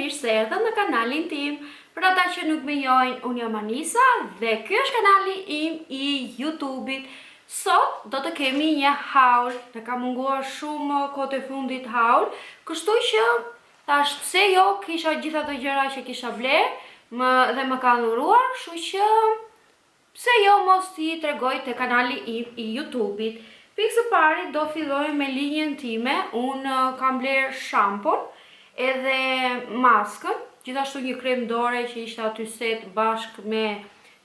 mirë se erdhët në kanalin tim. Për ata që nuk më njohin, unë jam Anisa dhe ky është kanali im I YouTube-it. Sot do të kemi një haul, të ka munguar shumë kohët e fundit haul, kështu që thash pse jo, kisha gjitha të gjëra që kisha bler dhe më ka dhuruar, kështu që pse jo mos t'i tregoj te kanali im I YouTube-it. Pikë së pari do filloj me linjën time. Unë kam bler shampon edhe maskën, gjithashtu një krem dore që ishte aty set bashkë me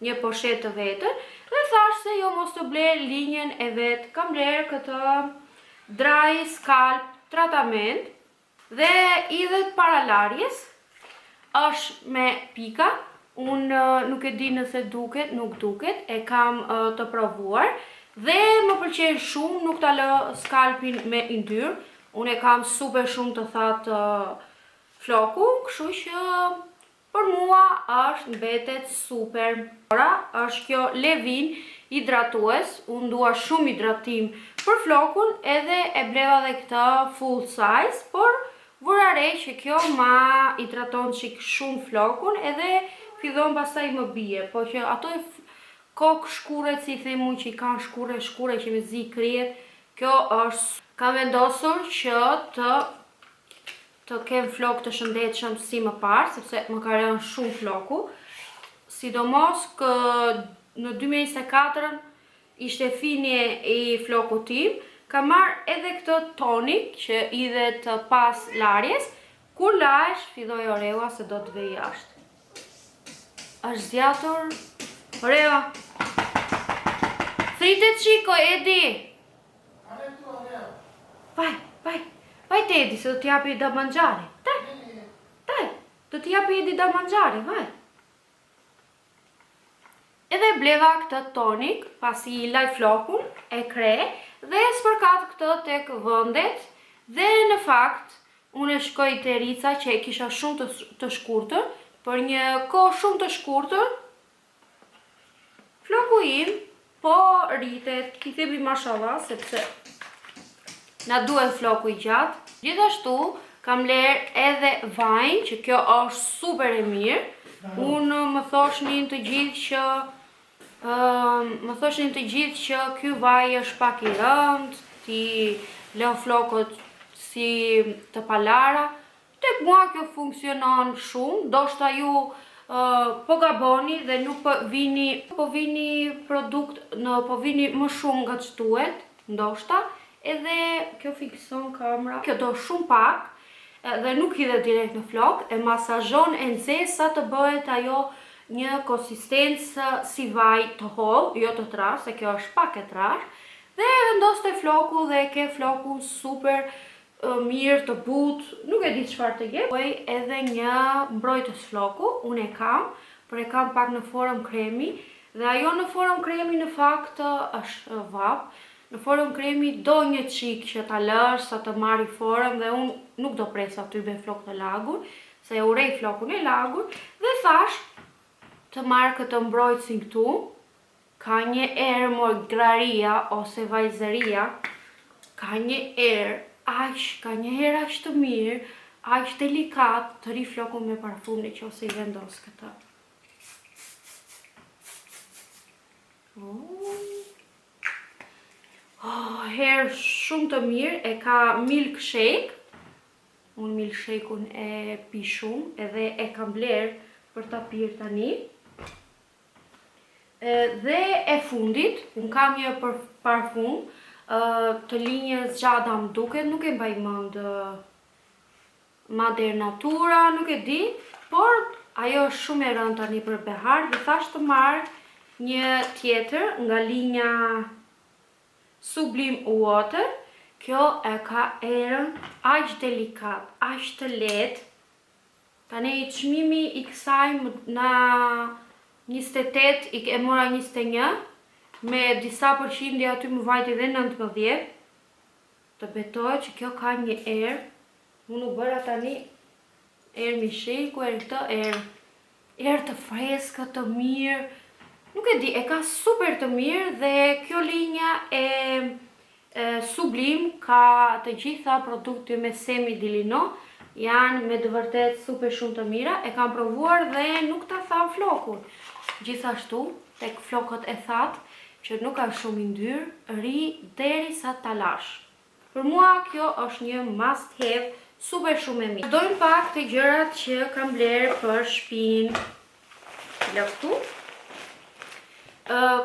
një poshet të vetër, dhe thash se jo mos të bler linjën e vet. Kam bler këtë dry scalp tratament dhe idhet paralarjes, është me pika. Unë nuk e di nëse duket, nuk duket, e kam të provuar dhe më pëlqen shumë, nuk ta lë skalpin me yndyrë. Unë e kam super shumë të thatë floku, kështu që për mua është mbetet super. Ora është kjo Levin hidratues, unë dua shumë hidratim për flokun edhe e bleva dhe këtë full size, por vura re që kjo ma hidraton qik shumë flokun edhe fillon pastaj më bie, po që ato e kokë shkuret, si themu që I kanë shkure që me zi kryet, kjo është, kam vendosur që të kem flok të shëndetshëm si më parë, sepse më ka rënë shumë floku, sidomos në 2024 ishte finje I floku tim, kam marrë edhe këtë tonik që idhet pas larjes, kur lash filloj orewa se do të vej jashtë. Është zgjatur. Orewa. Thritet qiko, Edi. Vai Tedi, se do t'japi da mangiare. Dai, do t'japi Edi da mangiare, vai. Edhe bleva këtë tonik, pasi I laj flokun, e kre, dhe spërkat këtë tek vëndet, dhe në fakt, unë e shkoj te Rica që e kisha shumë të shkurtër, për një kohë shumë të shkurtër, floku im po rritet, I themi mashallah, sepse na duhet floku I gjatë. Gjithashtu kam ler edhe vaj, që kjo është super e mirë. Unë më thoshnin të gjithë që ky vaj është pak I rënd, ti lën flokët si të palara. Tek mua kjo funksionon shumë, ndoshta ju po gaboni dhe nuk po vini produkt, po vini më shumë nga që duhet, ndoshta, edhe kjo fikson kamera. Kjo do shumë pak dhe nuk hidhet direkt në flok, e masazhon e nxehtë sa të bëhet ajo një konsistencë si vaj të hollë, jo të trash, se kjo është pak e trash, dhe vendoste floku dhe ke flokun super mirë të butë, nuk e di çfarë të jep. Edhe një mbrojtës floku, unë e kam, por e kam pak në formë kremi, dhe ajo në formë kremi në fakt është vap. Në formë kremi do një qik që ta lësh sa të marri formë, dhe unë nuk do pres aty me flok të lagur, se e urej flokun e lagur, dhe thash të marrë këtë mbrojtësin këtu, ka një erë graria ose vajzëria, ka një erë, ka një herë aq të mirë, aq delikat, të ri flokun me parfum në që ose I vendos këta. Herë shumë të mirë, e ka milkshake, unë milkshake-un e pi shumë, edhe e kam bler për ta pirë tani. Dhe e fundit, unë kam një parfum, të linjës Gjada më duket, nuk e mbaj mend Mader Natura, nuk e di, por ajo është shumë e rënd tani për behar, dhe thash të marrë një tjetër nga linja Sublime Water. Kjo e ka erën aq delikat, aq të lehtë. Tani çmimi I kësaj na 28, e mora 21, me disa përqindje aty më vajti dhe 19, të betoj që kjo ka një erë, unë u bëra tani erë mishiku, erë këtë erë të freskët, të mirë, nuk e di, e ka super të mirë, dhe kjo linja e Sublim ka të gjitha produkte me semi dilino, janë me të vërtet super shumë të mira, e kam provuar dhe nuk ta tham flokun. Gjithashtu, tek flokët e thatë, që nuk ka shumë i ndyrë, ri derisa ta lash. Për mua kjo është një must have super shumë e mirë. Dojmë pak të gjërat që kam blerë për shtëpinë. Këtu.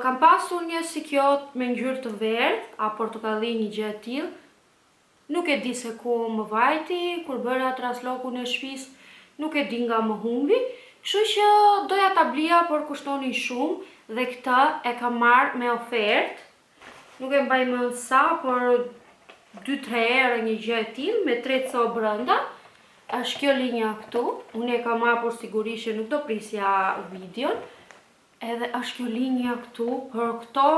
Kam pasur një sikiot me ngjyrë të verdhë, a portokalli, një gjë e tillë. Nuk e di se ku më vajti, kur bëra traslokun e shtëpisë, nuk e di nga më humbi. Kështu që doja ta blija, por kushtonin shumë dhe këtë e kam marrë me ofertë. Nuk e mbaj mend sa, por 2-3 herë një gjë e tillë me 3 copë brenda. Është kjo linja këtu. Unë e kam hapur sigurisht që nuk do prisja videon. Edhe është kjo linja këtu, për këto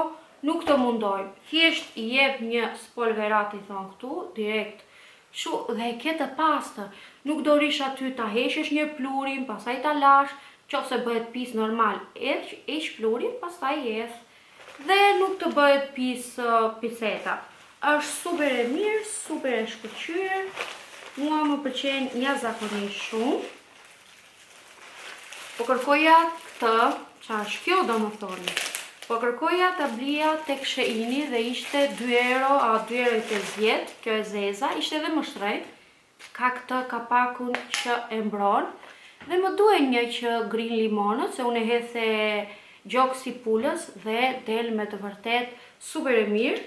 nuk të mundojmë. Thjesht i jep një spolverat, i thonë këtu, direkt shu, dhe e ke të pastër. Nuk do rish aty ta heshësh një plurin, pastaj ta lash, qofse bëhet pis normal, heq plurin, pastaj jes. Dhe nuk të bëhet piseta. Është super e mirë, super e shkëlqyer. Mua më pëlqen jashtëzakonisht shumë. Po kërkoja këtë, qa është kjo do më thoni? Po kërkoja të blija tek Sheini dhe ishte 2 euro a 2,50 euro, kjo e zeza, ishte edhe më shtrenjtë. Ka këtë kapakun që e mbron. Dhe më duhet një që grin limonët, se unë e hethe gjokë si pulës dhe del me të vërtet super e mirë.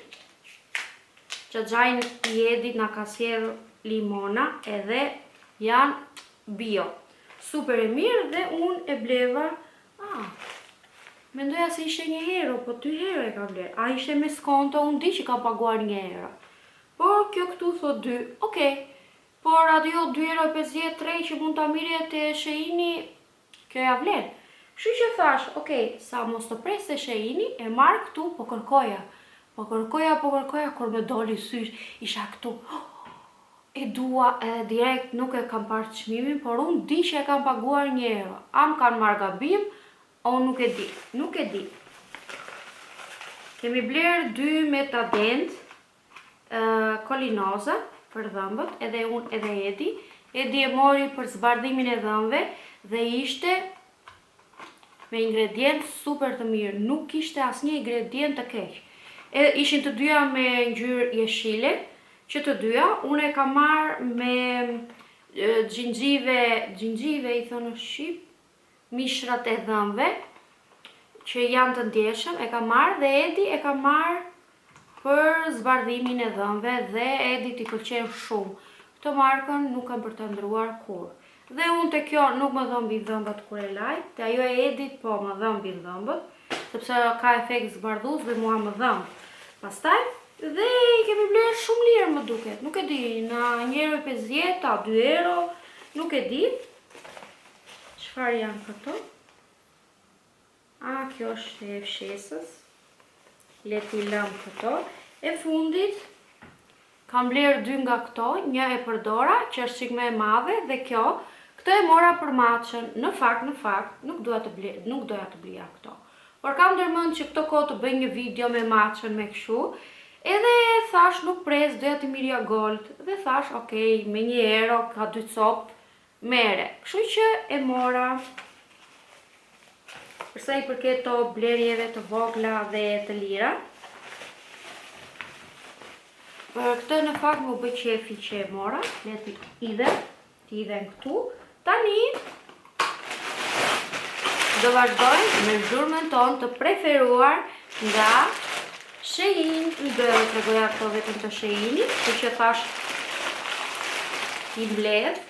Që gjajnë i Edit nga ka sjellë limona edhe janë bio. Super e mirë dhe unë e bleva. Mendoja se ishte 1 euro, po 2 euro e ka bler. A ishte me skonto, unë di që ka paguar 1 euro. Por kjo këtu thot 2, okej. Por ajo 2,50 euro 3 që mund ta mirje te Sheini, kjo ja vlen. Kështu që thash, okej, sa mos të pres te Sheini, e marr këtu, po kërkoja. Po kërkoja, kur me doli sysh, isha këtu. E dua edhe direkt nuk e kam parë çmimin, por unë di që e kam paguar 1 euro. Am kanë marrë gabim, o nuk e di. Kemi blerë 2 metadent kolinoza për dhëmbët, edhe unë edhe Edi. Edi e mori për zbardhimin e dhëmbëve dhe ishte me ingredient super të mirë, nuk ishte asnjë ingredient të keq. Ishin të dyja me ngjyrë jeshile, që të dyja unë e kam marrë me xhingjive i thonë në shqip, mishrat e dhëmbëve që janë të ndjeshëm, e kam marrë dhe Edi e kam marrë për zbardhimin e dhëmbëve dhe Edi t'i pëlqen shumë. Këtë markën nuk kam përtendruar kur. Dhe unë te kjo nuk më dhëmbi dhëmbët kur e laj, te ajo e Edit po më dhëmbi dhëmbët, sepse ka efekt zbardhus dhe mua më dhëmb. Pastaj dhe i kemi blerë shumë lirë më duket, nuk e di, në 1,50 a 2 euro, nuk e di. Çfarë janë këto? Kjo është e fshesës. Le t'i lëm këto. E fundit, kam blerë 2 nga këto, një e përdora, që është çik më e madhe, dhe kjo, këtë e mora për matchën. Në fakt, nuk doja të blija këto. Por kam ndërmend që këto kohë të bëj një video me matchën me kështu. Edhe thash nuk pres, doja të mirja gold. Dhe thash, okej, me 1 euro, ka 2 copë, mere. Kështu që e mora. Përsa i përket të blerjeve të vogla dhe të lira. Për këtë në fakt më bëj qefi që e mora. Le t'i idhem këtu. Tani do vazhdojmë me zhurmën tonë të preferuar nga Shein. I do e tregoja këto vetëm të Sheini, që thash i mbledh.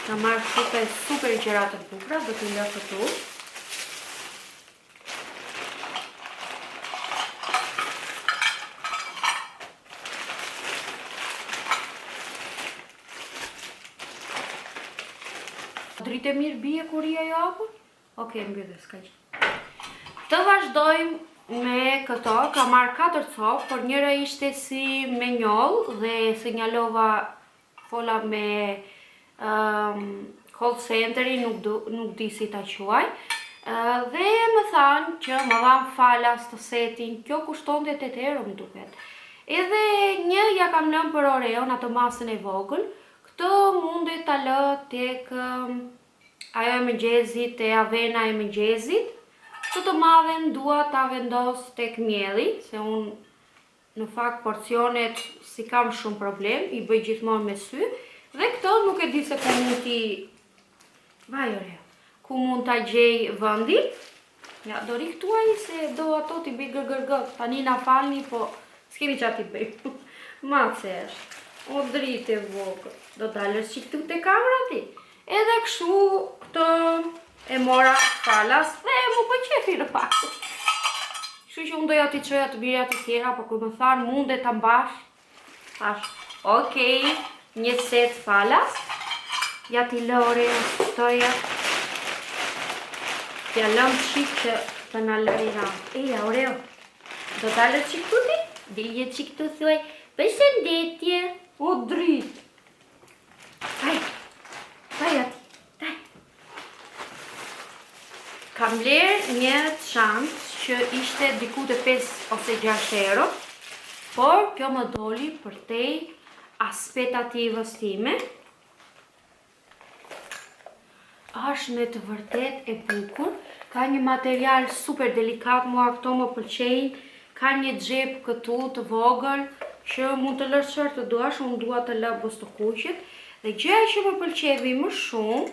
Ka marrë super gjëra të bukura, do t'i lë këtu. Dritë e mirë bie kur i ajo hapur? Okej, mbyllë, s'ka gjë. Të vazhdojmë me këto, ka marrë 4 copë, por njëra ishte si me njoll dhe sinjalova fola me call centeri, nuk di si ta quaj. Dhe më thanë që më dhanë falas të setin, kjo kushtonte 8 euro më duket. Edhe një ja kam lënë për Oreon, atë masën e vogël. Këtë mundi ta lë tek ajo e mëngjezit e avena e mëngjezit. Të madhen dua ta vendos tek mielli, se unë në fakt porcionet si kam shumë problem, i bëj gjithmonë me sy. Dhe këto nuk e di se ku mund t'i... Vaj Oreo, ku mund t'a gjej vëndin. Ja, do riktuaj se do ato t'i bëj gërgërgët. Tani na falni, po s'kemi qa t'i bëj. Ma që është. O dritë e vogël. Do dalës që këtu te kamera ti. Edhe kështu këto e mora falas dhe mu pëlqefi në fakt. Kështu që unë doja t'i çoja të birja të tjera, por kur më thanë mundet ta mbash, thash, okej, një set falas. Ja t'i lore këtoja. T'ja lëm qik që të na lëri ram. Eja, Oreo, do dalës qik këtu ti? Dilje qik këtu thuaj, përshëndetje. O dritë. Taj ati, taj. Kam bler një çantë që ishte diku te 5 ose 6 euro, por kjo më doli përtej aspetativës time. Është me të vërtet e bukur, ka një material super delikat, mua këto më pëlqejnë, ka një xhep këtu të vogël që mund të lësh çfarë të duash, unë dua të lë bostokuqet. Dhe gjëja që më pëlqevi më shumë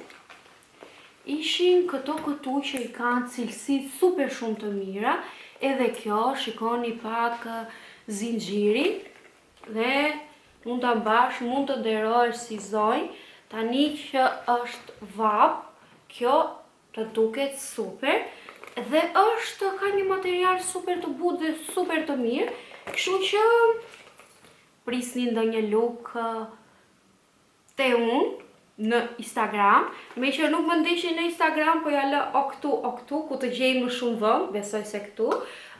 ishin këto këtu që i kanë cilësi super shumë të mira. Edhe kjo, shikoni pak zinxhirin dhe mund ta mbash, mund të nderohesh si zonjë. Tani që është vap, kjo të duket super dhe është ka një material super të butë dhe super të mirë, kështu që prisni ndonjë look te unë në Instagram, me që nuk më ndishin në Instagram, po ja lë o këtu, ku të gjej më shumë vëmë, besoj se këtu,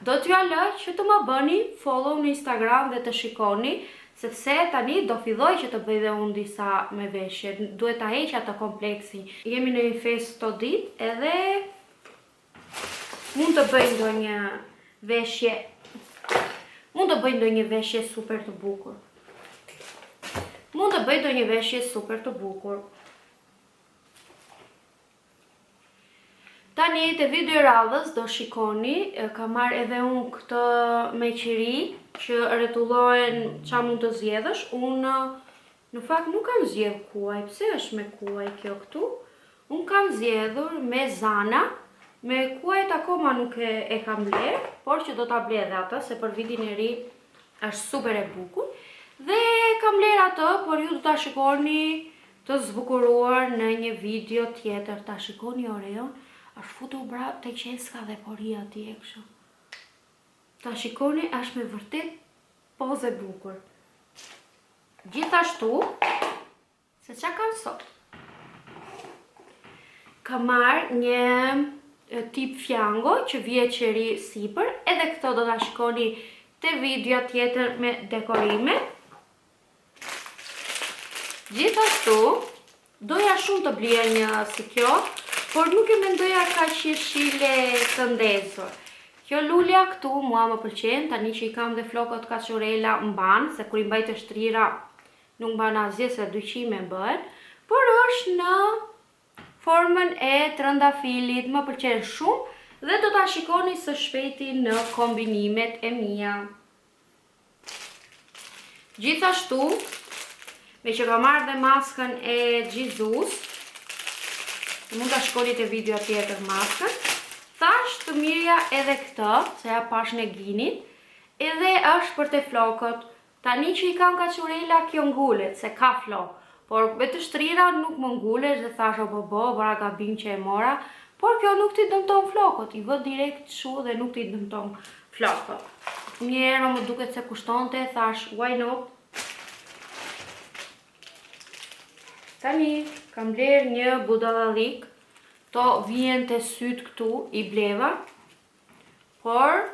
do t'ja lë që të më bëni follow në Instagram dhe të shikoni, sepse tani do filloj që të bëj dhe unë disa me veshje, duhet ta heq atë kompleksin. Jemi në një fest të ditë edhe mund të bëj ndonjë veshje, super të bukur. Tani te video radhës do shikoni, ka marrë edhe unë këtë me qiri që rretullohen qa mund të zgjedhësh. Unë në fakt nuk kam zgjedhur kuaj, pse është me kuaj kjo këtu? Unë kam zgjedhur me zana, me kuajt akoma nuk e kam bler, por që do ta blej edhe atë, se për vitin e ri është super e bukur. Dhe kam bler atë, por ju do ta shikoni të zbukuruar në një video tjetër. Ta shikoni Oreon, është futur brap te qeska dhe poria ti e kështu. Ta shikoni, është me vërtet pozë e bukur. Gjithashtu, se qa kam sot? Kam marrë një tip fjango që vje qeri sipër, edhe këto do ta shikoni te video tjetër me dekorime. Gjithashtu, doja shumë të blija një si kjo, por nuk e mendoja ka qeshile të ndezur. Kjo lulja këtu mua më pëlqen, tani që i kam dhe flokët kaçurela mban, se kur i mbaj të shtrira nuk mban asgjë se dyqime bëhen, por është në formën e trëndafilit, më pëlqen shumë dhe do ta shikoni së shpejti në kombinimet e mia. Gjithashtu, me që ka marrë dhe maskën e Jesus, mund ta shikoni te video tjetër maskën, thash të mirja edhe këtë, se ja pash në ginit, edhe është për te flokët. Tani që i kam kaçurela kjo ngulet, se ka flokë. Por me të shtrira nuk më ngulesh dhe thash o bobo, bëra gabim që e mora, por kjo nuk t'i dëmton flokët, i vë direkt shu dhe nuk t'i dëmton flokët. Njerë më duket se kushtonte, thash why not? Tani kam bler një budallik, to vjen të syt këtu, i bleva, por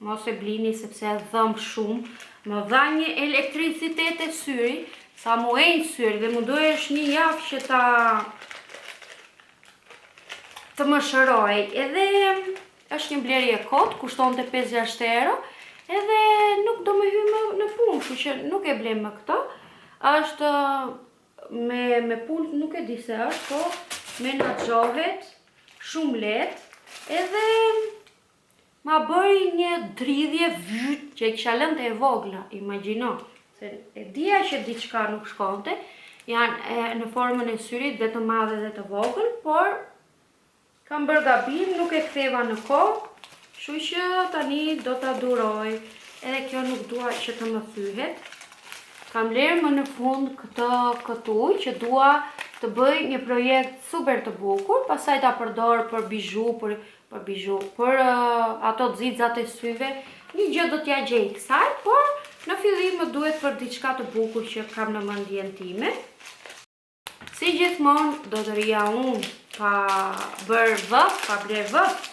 mos e blini sepse dhëm shumë, më dha një elektricitet e syri, sa mu enjë syri dhe mu dojesh një javë që të më shëroj. Edhe është një blerje kot, kushton të 5-6 euro, edhe nuk do me hy në punë, kështu që nuk e blem me këto. Është me punë nuk e di se është, po menaxhohet shumë lehtë edhe ma bëri një dridhje vyt që e kisha lënë të e vogla, imagjino. Se e dija që diçka nuk shkonte, janë në formën e syrit dhe të madhe dhe të vogël, por kam bërë gabim, nuk e ktheva në kohë, kështu që tani do ta duroj. Edhe kjo nuk dua që të më thyhet. Kam lerë më në fund këtu që dua të bëj një projekt super të bukur, pastaj ta përdor për bizhu, për ato xixat e syve. Një gjë do t'ja gjej kësaj, por në fillim më duhet për diçka të bukur që kam në mendjen time. Si gjithmonë do të rija unë pa bërë vëf, pa bler vëf.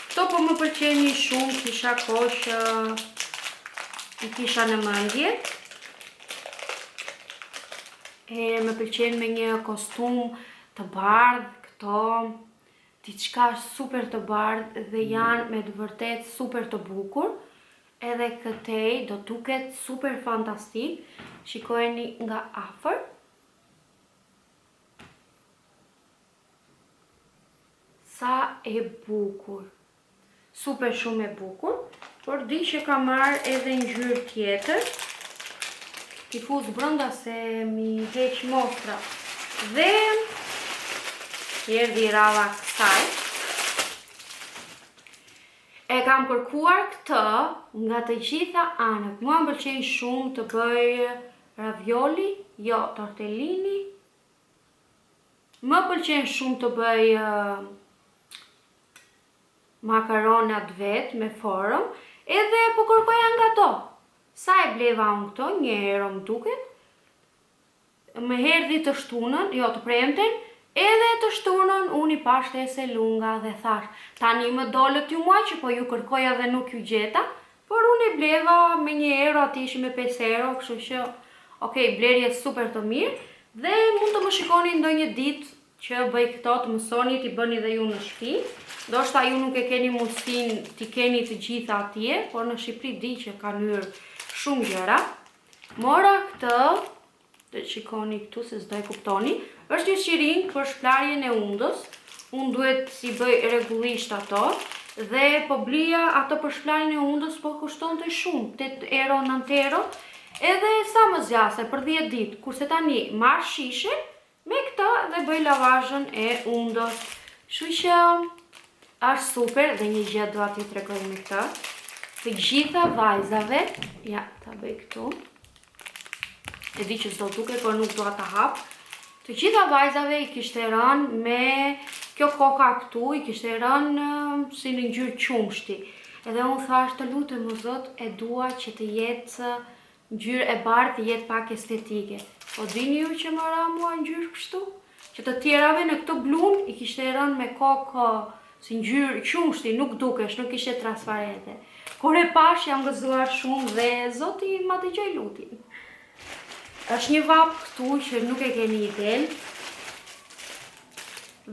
Këto po më pëlqeni shumë, kisha kohë që i kisha në mendje. E më pëlqen me një kostum të bardhë, këto diçka super të bardhë dhe janë me të vërtet super të bukur. Edhe këtej do duket super fantastik. Shikojeni nga afër. Sa e bukur. Super shumë e bukur. Por di që ka marrë edhe ngjyrë tjetër. T'i fuz brënda se mi heq mostra. Dhe erdhi rava kësaj. E kam kërkuar këtë nga të gjitha anët. Mua më pëlqen shumë të bëj ravioli, jo tortellini. Më pëlqen shumë të bëj makaronat vet me forëm, edhe po kërkoja nga to. Sa e bleva unë këto, një herë më duket, më erdhi të shtunën, jo të premten, edhe të shtunën unë i pashtese lunga dhe thash, tani më dolët ju mua që po ju kërkoja dhe nuk ju gjeta, por unë i bleva me një euro, ati ishi me 5 euro, kështu që, okej, blerje super të mirë, dhe mund të më shikoni ndonjë ditë që bëj këto të mësoni, t'i bëni dhe ju në shtëpi. Ndoshta ju nuk e keni mundësinë t'i keni të gjitha atje, por në Shqipëri di që kanë hyrë shumë gjëra. Mora këtë, të shikoni këtu se s'do e kuptoni, është një shiring për shplarjen e undës. Unë duhet si bëj rregullisht ato dhe po blija ato për shplarjen e undës, po kushtonte shumë, 8 euro, 9 euro, edhe sa më zjase për 10 ditë, kurse tani marr shishe me këtë dhe bëj lavazhën e undës. Kështu që është super dhe një gjë dua t'ju tregoj me këtë. Të gjitha vajzave, ja, ta bëj këtu. E di që s'do duket, por nuk dua ta hap. Të gjitha vajzave i kishte rënë me kjo koka këtu, i kishte rënë si në ngjyrë qumshti. Edhe unë thash të lutem o Zot, e dua që të jetë ngjyrë e bardhë, të jetë pak estetike. Po dini ju që më ra mua ngjyrë kështu? Që të tjerave në këtë blum i kishte rënë me kokë si ngjyrë qumshti, nuk dukesh, nuk ishte transparente. Kur e pash jam gëzuar shumë dhe Zoti ma dëgjoj lutin. Është një vap këtu që nuk e keni iden.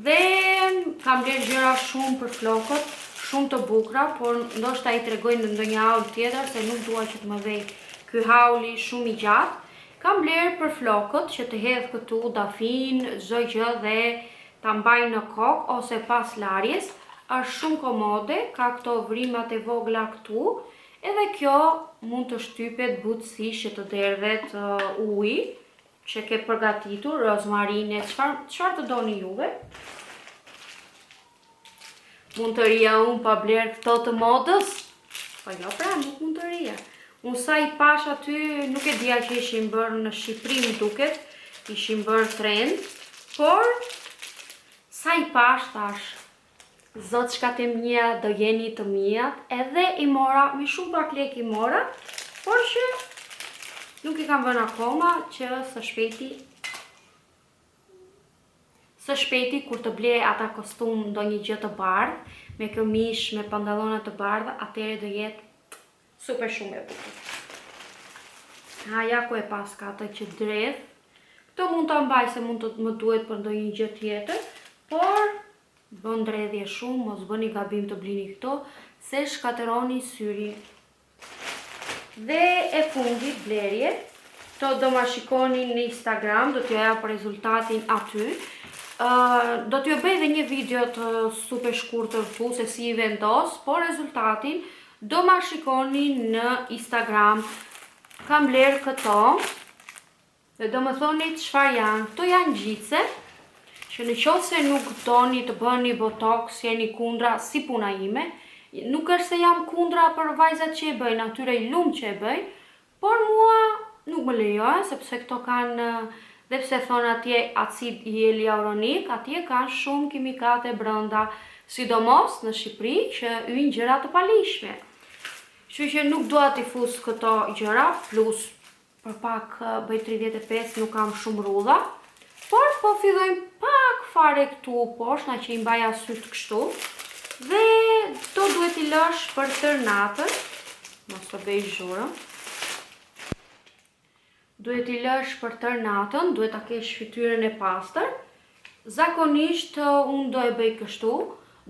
Dhe kam bler gjëra shumë për flokët, shumë të bukura, por ndoshta i tregoj në ndonjë haul tjetër se nuk dua që të më vej ky hauli shumë i gjatë. Kam bler për flokët që të hedh këtu dafin, çdo gjë dhe ta mbaj në kokë ose pas larjes. Është shumë komode, ka këto vrimat e vogla këtu, edhe kjo mund të shtypet butësisht që të derdhet uji që ke përgatitur, rozmarine, çfarë të doni juve. Mund të rija unë pa bler këto të modës? Po jo pra, nuk mund të rija. Unë sa i pash aty, nuk e dija që ishin bërë në Shqipëri më duket, ishin bërë trend, por sa i pash thash, Zot shkat e mia do jeni të mijat, edhe i mora, me shumë pak lek i mora, por që nuk i kam vënë akoma që së shpejti kur të blej ata kostum ndonjë gjë të bardhë, me këmish, me pantallona të bardha, atëherë do jetë super shumë e bukur. Ja ku e paska atë që dredh. Këto mund ta mbaj se mund të më duhet për ndonjë gjë tjetër, por bën dredhje shumë, mos bëni gabim të blini këto, se shkatëroni syri. Dhe e fundit blerje, to do ma shikoni në Instagram, do t'ju jap rezultatin aty. Do t'ju bëj dhe një video të super shkurtër se si i vendos, por rezultatin do ma shikoni në Instagram. Kam bler këto dhe do më thoni çfarë janë. Këto janë gjitse, që në qoftë se nuk doni të bëni botox, jeni kundra si puna ime. Nuk është se jam kundra për vajzat që e bëjnë, atyre i lumë që e bëjnë, por mua nuk më lejohen, sepse këto kanë, dhe pse thonë atje acid hyaluronik, atje kanë shumë kimikate brenda, sidomos në Shqipëri që hyjnë gjëra të palishme. Kështu që nuk dua t'i fus këto gjëra, plus për pak bëj 35, nuk kam shumë rrudha, por po fillojmë pak fare këtu poshtë, na që i mbaja syt kështu. Dhe to duhet i lësh për tërë natën, mos të bëj zhurëm. Duhet i lësh për tërë natën, duhet ta kesh fytyrën e pastër. Zakonisht unë do e bëj kështu,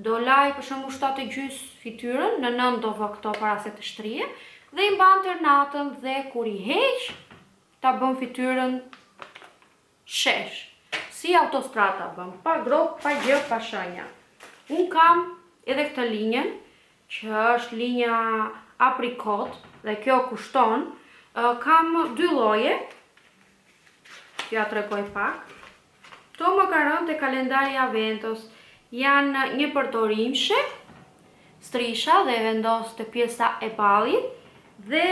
do laj për shembull 7:30 fytyrën, në 9 do vë këto para se të shtrihet, dhe i mban tërë natën dhe kur i heq, ta bëm fytyrën shesh. Si autostrada bëm, pa grop, pa gjë, pa shenja. Unë kam edhe këtë linjën, që është linja aprikot, dhe kjo kushton, kam 2 lloje, që ja tregoj pak. Këto më ka rënë te kalendari Aventos, janë një përdorimshe, strisha dhe vendos te pjesa e ballit, dhe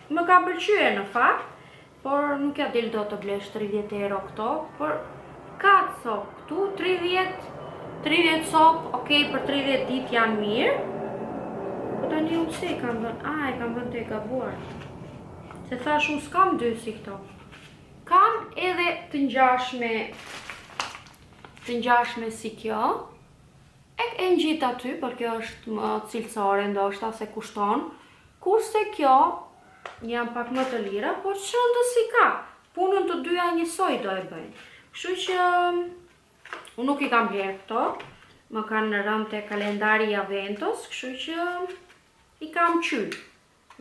më ka pëlqyer në fakt, por nuk ja del do të blesh 30 euro këto, por ka cop këtu 30 cop, okej, për 30 ditë janë mirë. Po tani unë se kam vënë, e kam vënë të e gabuar. Se thash unë s'kam 2 si këto. Kam edhe të ngjashme si kjo. E ngjit aty, për kjo është më cilësore ndoshta se kushton. Kurse kjo janë pak më të lira, por çrëndësi ka. Punën të dyja njësoj do e bëjnë. Kështu që unë nuk i kam bler këto, më kanë rënë te kalendari Aventos, kështu që i kam qyr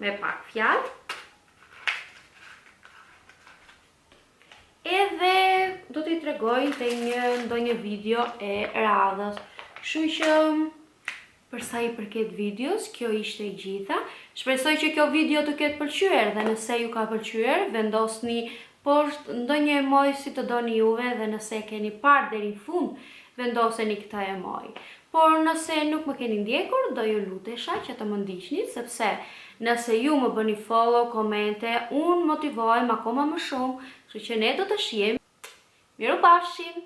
me pak fjalë. Edhe do t'i tregoj te ndonjë video e radhës. Kështu që për sa i përket videos, kjo ishte e gjitha. Shpresoj që kjo video të ketë pëlqyer dhe nëse ju ka pëlqyer, vendosni poshtë ndonjë emoj si të doni juve dhe nëse keni parë deri në fund, vendoseni këtë emoj. Por nëse nuk më keni ndjekur, do ju lutesha që të më ndiqni, sepse nëse ju më bëni follow, komente, unë motivohem akoma më shumë, kështu që ne do të shihemi. Mirupafshim!